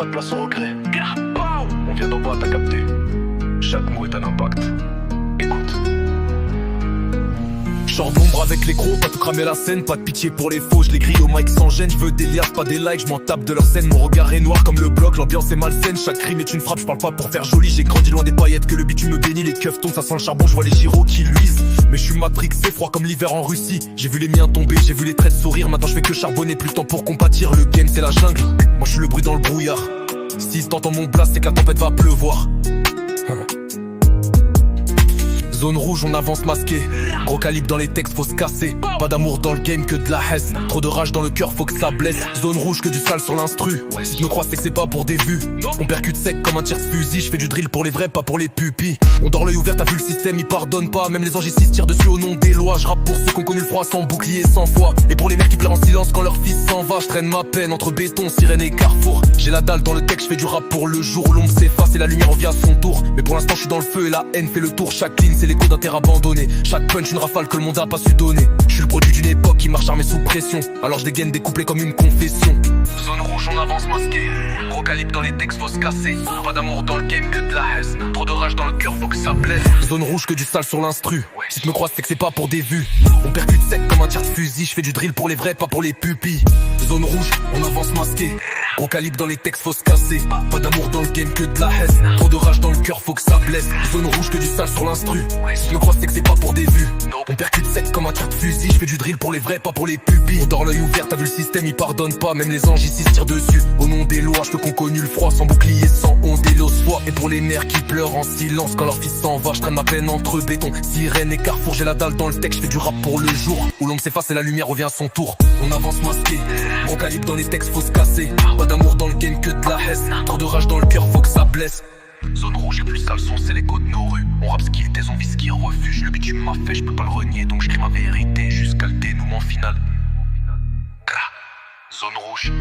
pas de place au regret. On vient d'en bas, t'as capté. Chaque mot est un impact. Écoute. Genre d'ombre avec les gros, pas tout cramer la scène. Pas de pitié pour les faux, je les grille au mic sans gêne. Je veux des liasses, pas des likes, je m'en tape de leur scène. Mon regard est noir comme le bloc, l'ambiance est malsaine. Chaque crime est une frappe, je parle pas pour faire joli. J'ai grandi loin des paillettes, que le bitume me bénit. Les keufs tombent, ça sent le charbon, je vois les gyros qui luisent. Mais je suis matrixé, froid comme l'hiver en Russie. J'ai vu les miens tomber, j'ai vu les traits sourire. Maintenant je fais que charbonner, plus le temps pour compatir. Le game c'est la jungle, moi je suis le bruit dans le brouillard. Si t'entends mon blast, c'est que la tempête va pleuvoir. Zone rouge, on avance masqué. Gros calibre dans les textes, faut se casser. Pas d'amour dans le game, que de la haine. Trop de rage dans le cœur, faut que ça blesse. Zone rouge, que du sale sur l'instru. Si tu me crois, c'est que c'est pas pour des vues. On percute sec comme un tir de fusil. Je fais du drill pour les vrais, pas pour les pupilles. On dort l'œil ouvert, t'as vu le système, il pardonne pas. Même les anges ici se tirent dessus au nom des lois. Je rappe pour ceux qui ont connu le froid sans bouclier, sans foi. Et pour les mères qui pleurent en silence quand leur fils s'en va. Je traîne ma peine entre béton, sirène et carrefour. J'ai la dalle dans le texte, je fais du rap pour le jour. L'ombre s'efface et la lumière revient à son tour. Mais pour l'instant, je suis dans le feu et la haine fait le tour. Chaque ligne, c'est l'écho d'un terre abandonné. Chaque punch, une rafale que le monde a pas su donner. Je suis le produit d'une époque qui marche armé sous pression. Alors je dégaine des couplets comme une confession. Zone rouge, on avance masqué. Gros calibre dans les textes, faut se casser. Pas d'amour dans le game, que de la haine. Trop de rage dans le cœur, faut que ça blesse. Zone rouge, que du sale sur l'instru. Si tu me croises, c'est que c'est pas pour des vues. On percute sec comme un tir de fusil. Je fais du drill pour les vrais, pas pour les pupilles. Zone rouge, on avance masqué. Gros calibre dans les textes, faut se casser. Pas d'amour dans le game, que de la haine. Trop de rage dans le cœur, faut que ça blesse. Zone rouge, que du sale sur l'instru. Si tu me croises, c'est que c'est pas pour des vues. On percute sec comme un tir de fusil. Je fais du drill pour les vrais, pas pour les pupilles. On dort l'œil ouvert, t'as vu le système, il pardonne pas. Même les anges ici se tirent dessus. Au nom des lois, je peux qu'on connu le froid. Sans bouclier, sans honte et l'os foi. Et pour les mères qui pleurent en silence quand leur fils s'en va, je traîne ma peine entre béton, sirène et carrefour. J'ai la dalle dans le texte, je fais du rap pour le jour. Où l'ombre s'efface et la lumière revient à son tour. On avance masqué, gros calibre dans les textes, faut se casser. Pas d'amour dans le game, que de la haine. Trop de rage dans le cœur, faut que ça blesse. Zone rouge et plus sale son, c'est l'écho de nos rues. On rappe ce qu'il était, on vit ce qu'il refuge. Le bitume m'a fait, je peux pas le renier. Donc je crie ma vérité jusqu'à le dénouement final. Zone rouge.